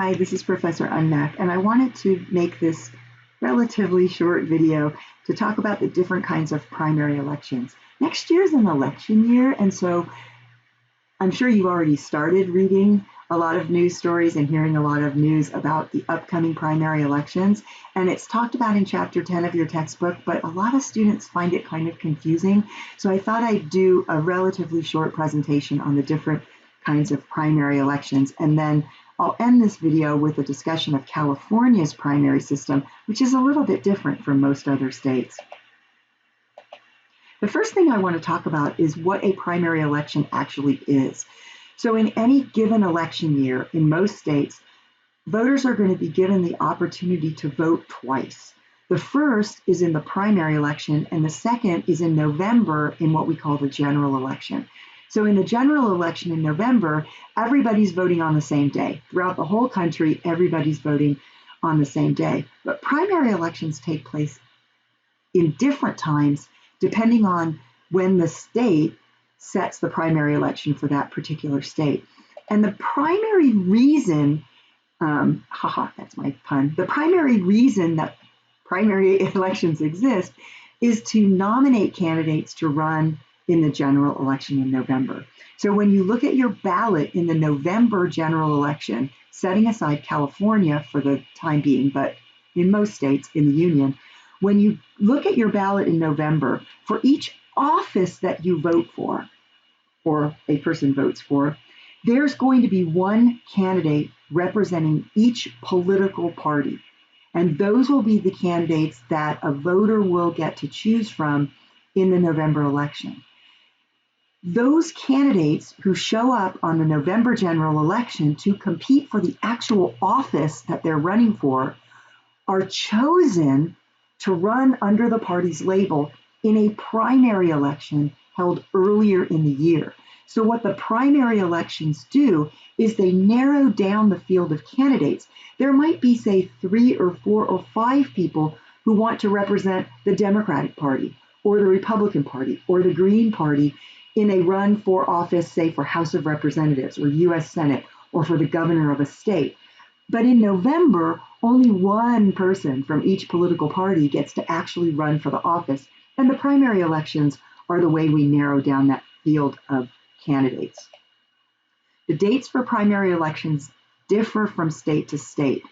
Hi, this is Professor Unmack, and I wanted to make this relatively short video to talk about the different kinds of primary elections. Next year is an election year, and so I'm sure you've already started reading a lot of news stories and hearing a lot of news about the upcoming primary elections. And it's talked about in chapter 10 of your textbook, but a lot of students find it kind of confusing. So I thought I'd do a relatively short presentation on the different kinds of primary elections. And then I'll end this video with a discussion of California's primary system, which is a little bit different from most other states. The first thing I want to talk about is what a primary election actually is. So in any given election year in most states, voters are going to be given the opportunity to vote twice. The first is in the primary election, and the second is in November in what we call the general election. So in the general election in November, everybody's voting on the same day. Throughout the whole country, everybody's voting on the same day. But primary elections take place in different times depending on when the state sets the primary election for that particular state. And the primary reason, that's my pun, the primary reason that primary elections exist is to nominate candidates to run in the general election in November. So when you look at your ballot in the November general election, setting aside California for the time being, but in most states in the union, when you look at your ballot in November, for each office that you vote for, or a person votes for, there's going to be one candidate representing each political party. And those will be the candidates that a voter will get to choose from in the November election. Those candidates who show up on the November general election to compete for the actual office that they're running for are chosen to run under the party's label in a primary election held earlier in the year. So what the primary elections do is they narrow down the field of candidates. There might be, say, 3 or 4 or 5 people who want to represent the Democratic Party or the Republican Party or the Green Party in a run for office, say, for House of Representatives or U.S. Senate or for the governor of a state. But in November, only one person from each political party gets to actually run for the office. And the primary elections are the way we narrow down that field of candidates. The dates for primary elections differ from state to state.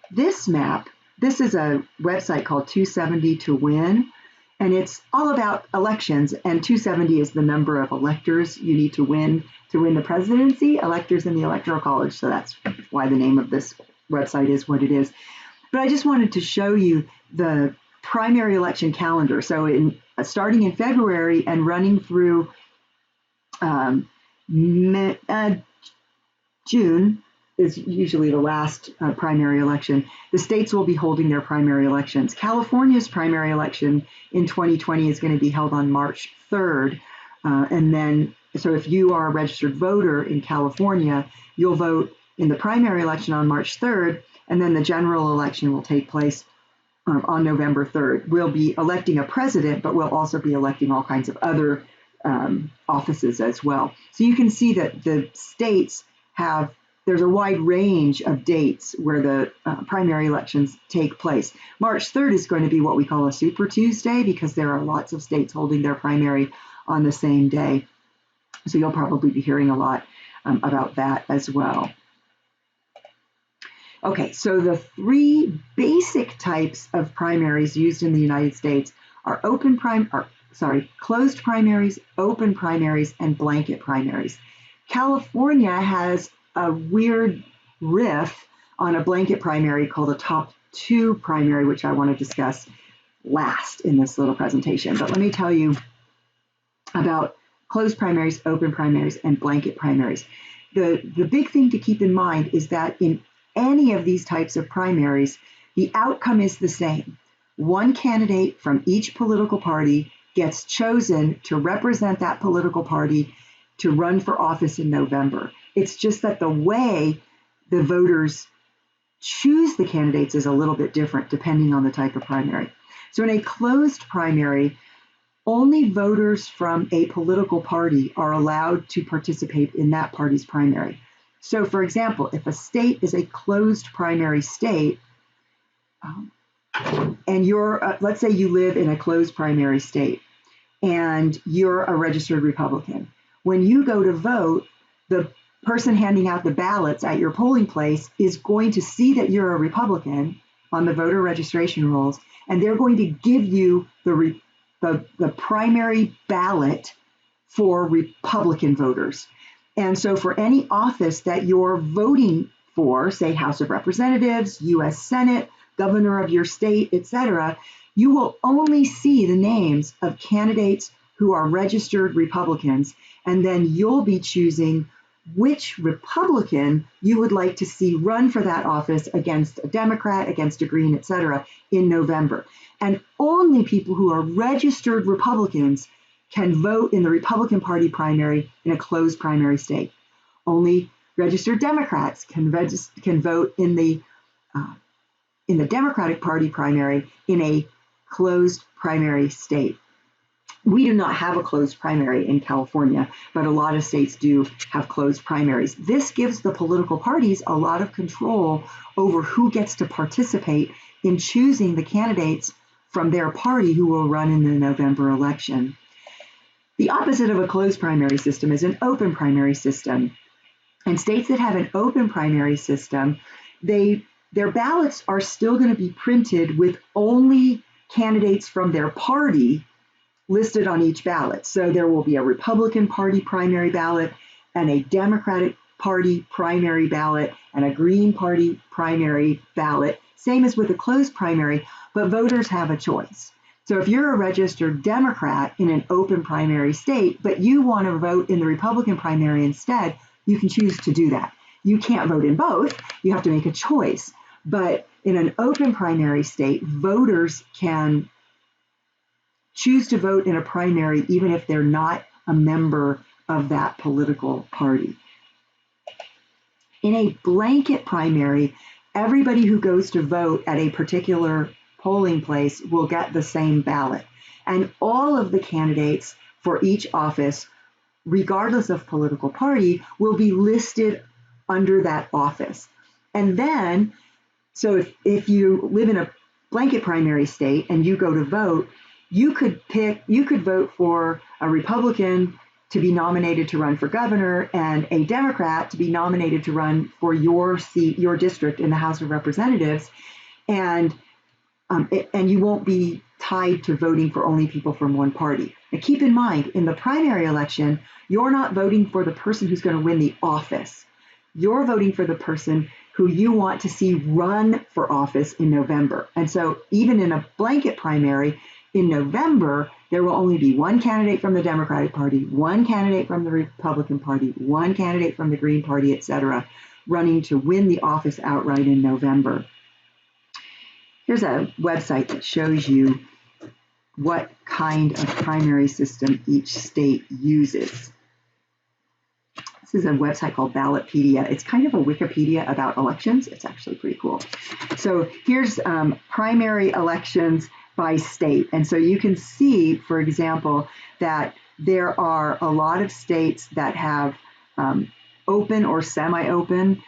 This map, this is a website called 270 to Win, and it's all about elections, and 270 is the number of electors you need to win the presidency, electors in the Electoral College, so that's why the name of this website is what it is. But I just wanted to show you the primary election calendar. So starting in February and running through June is usually the last primary election. The states will be holding their primary elections. California's primary election in 2020 is going to be held on March 3rd. And then, so if you are a registered voter in California, you'll vote in the primary election on March 3rd, and then the general election will take place on November 3rd. We'll be electing a president, but we'll also be electing all kinds of other offices as well. So you can see that the states there's a wide range of dates where the primary elections take place. March 3rd is going to be what we call a Super Tuesday because there are lots of states holding their primary on the same day. So you'll probably be hearing a lot about that as well. Okay, so the 3 basic types of primaries used in the United States are closed primaries, open primaries, and blanket primaries. California has a weird riff on a blanket primary called a top 2 primary, which I want to discuss last in this little presentation. But let me tell you about closed primaries, open primaries, and blanket primaries. The big thing to keep in mind is that in any of these types of primaries, the outcome is the same. One candidate from each political party gets chosen to represent that political party to run for office in November. It's just that the way the voters choose the candidates is a little bit different depending on the type of primary. So in a closed primary, only voters from a political party are allowed to participate in that party's primary. So, for example, if a state is a closed primary state, and you're, let's say you live in a closed primary state, and you're a registered Republican. When you go to vote, the person handing out the ballots at your polling place is going to see that you're a Republican on the voter registration rolls, and they're going to give you the primary ballot for Republican voters. And so for any office that you're voting for, say House of Representatives, U.S. Senate, governor of your state, etc., you will only see the names of candidates who are registered Republicans, and then you'll be choosing which Republican you would like to see run for that office against a Democrat, against a Green, etc., in November. And only people who are registered Republicans can vote in the Republican Party primary in a closed primary state. Only registered Democrats can vote in the Democratic Party primary in a closed primary state. We do not have a closed primary in California, but a lot of states do have closed primaries. This gives the political parties a lot of control over who gets to participate in choosing the candidates from their party who will run in the November election. The opposite of a closed primary system is an open primary system. And states that have an open primary system, their ballots are still going to be printed with only candidates from their party listed on each ballot. So there will be a Republican Party primary ballot and a Democratic Party primary ballot and a Green Party primary ballot, same as with a closed primary, but voters have a choice. So if you're a registered Democrat in an open primary state, but you want to vote in the Republican primary instead, you can choose to do that. You can't vote in both. You have to make a choice. But in an open primary state, voters can choose to vote in a primary even if they're not a member of that political party. In a blanket primary, everybody who goes to vote at a particular polling place will get the same ballot. And all of the candidates for each office, regardless of political party, will be listed under that office. And then, so if you live in a blanket primary state and you go to vote, you could vote for a Republican to be nominated to run for governor and a Democrat to be nominated to run for your seat, your district in the House of Representatives. And you won't be tied to voting for only people from one party. Now keep in mind, in the primary election, you're not voting for the person who's going to win the office. You're voting for the person who you want to see run for office in November. And so even in a blanket primary, in November, there will only be one candidate from the Democratic Party, one candidate from the Republican Party, one candidate from the Green Party, etc., running to win the office outright in November. Here's a website that shows you what kind of primary system each state uses. This is a website called Ballotpedia. It's kind of a Wikipedia about elections. It's actually pretty cool. So here's primary elections by state. And so you can see, for example, that there are a lot of states that have open or semi-open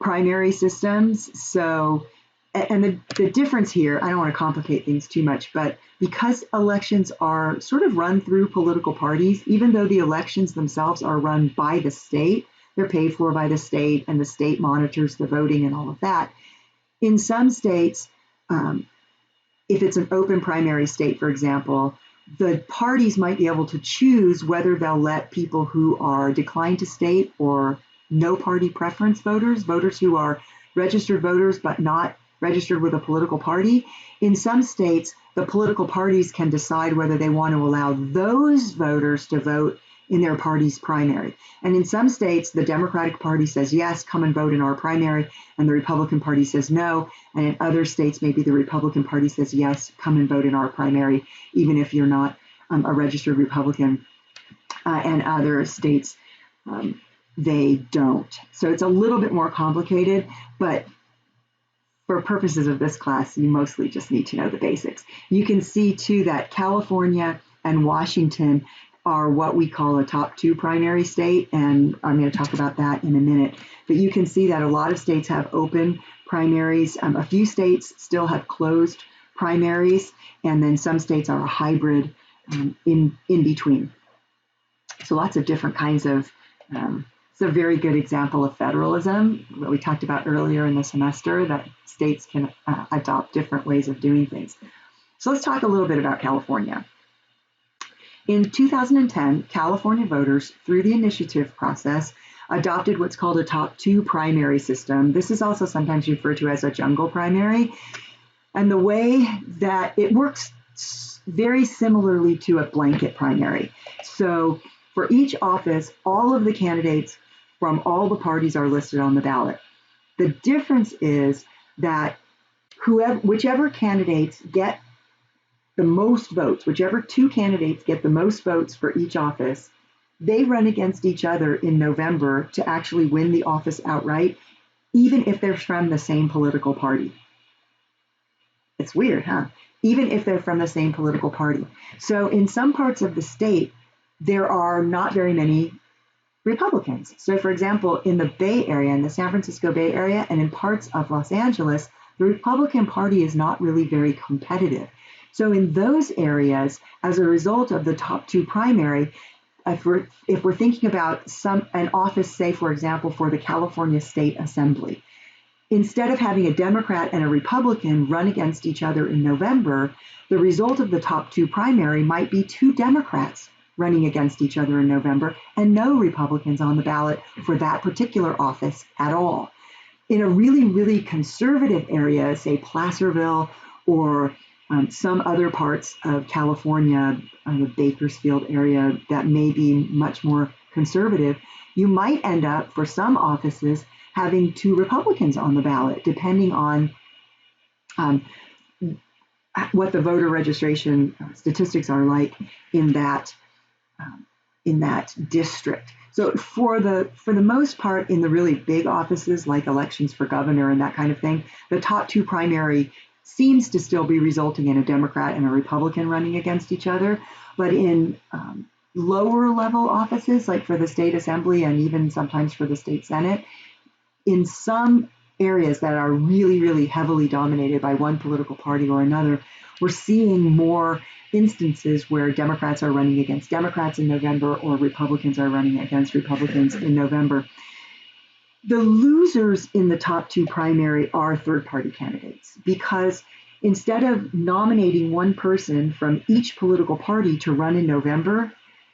primary systems. So, and the difference here, I don't want to complicate things too much, but because elections are sort of run through political parties, even though the elections themselves are run by the state, they're paid for by the state and the state monitors the voting and all of that. In some states, if it's an open primary state, for example, the parties might be able to choose whether they'll let people who are declined to state or no party preference voters, voters who are registered voters but not registered with a political party. In some states, the political parties can decide whether they want to allow those voters to vote in their party's primary. And in some states, the Democratic Party says, yes, come and vote in our primary, and the Republican Party says no. And in other states, maybe the Republican Party says, yes, come and vote in our primary, even if you're not a registered Republican. And other states, they don't. So it's a little bit more complicated, but for purposes of this class, you mostly just need to know the basics. You can see, too, that California and Washington are what we call a top two primary state, and I'm going to talk about that in a minute. But you can see that a lot of states have open primaries. A few states still have closed primaries, and then some states are a hybrid in between. So lots of different kinds of, it's a very good example of federalism, what we talked about earlier in the semester, that states can adopt different ways of doing things. So let's talk a little bit about California. In 2010, California voters, through the initiative process, adopted what's called a top two primary system. This is also sometimes referred to as a jungle primary. And the way that it works very similarly to a blanket primary. So for each office, all of the candidates from all the parties are listed on the ballot. The difference is that whichever candidates get the most votes, whichever two candidates get the most votes for each office, they run against each other in November to actually win the office outright, even if they're from the same political party. It's weird, huh? Even if they're from the same political party. So in some parts of the state, there are not very many Republicans. So for example, in the Bay Area, in the San Francisco Bay Area, and in parts of Los Angeles, the Republican Party is not really very competitive. So in those areas, as a result of the top two primary, if we're thinking about an office, say, for example, for the California State Assembly, instead of having a Democrat and a Republican run against each other in November, the result of the top two primary might be two Democrats running against each other in November and no Republicans on the ballot for that particular office at all. In a really, really conservative area, say Placerville or some other parts of California, the Bakersfield area that may be much more conservative, you might end up for some offices having two Republicans on the ballot, depending on what the voter registration statistics are like in that district. So for the most part, in the really big offices like elections for governor and that kind of thing, the top two primary seems to still be resulting in a Democrat and a Republican running against each other. But in lower level offices, like for the state assembly and even sometimes for the state senate, in some areas that are really, really heavily dominated by one political party or another, we're seeing more instances where Democrats are running against Democrats in November or Republicans are running against Republicans in November. The losers in the top two primary are third-party candidates, because instead of nominating one person from each political party to run in November,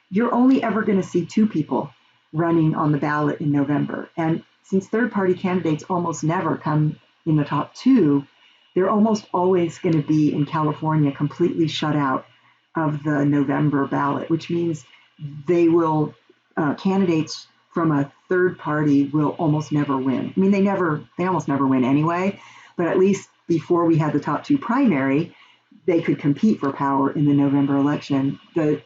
you're only ever going to see two people running on the ballot in November. And since third-party candidates almost never come in the top two, they're almost always going to be in California completely shut out of the November ballot, which means candidates from a third party will almost never win. I mean, they almost never win anyway, but at least before we had the top two primary, they could compete for power in the November election. The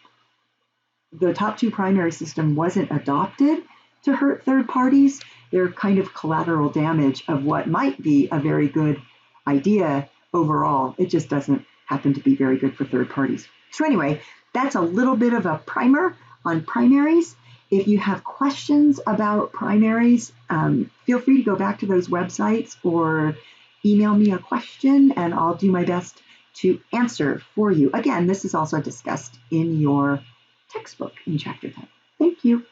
top two primary system wasn't adopted to hurt third parties. They're kind of collateral damage of what might be a very good idea overall. It just doesn't happen to be very good for third parties. So anyway, that's a little bit of a primer on primaries. If you have questions about primaries, feel free to go back to those websites or email me a question and I'll do my best to answer for you. Again, this is also discussed in your textbook in Chapter 10. Thank you.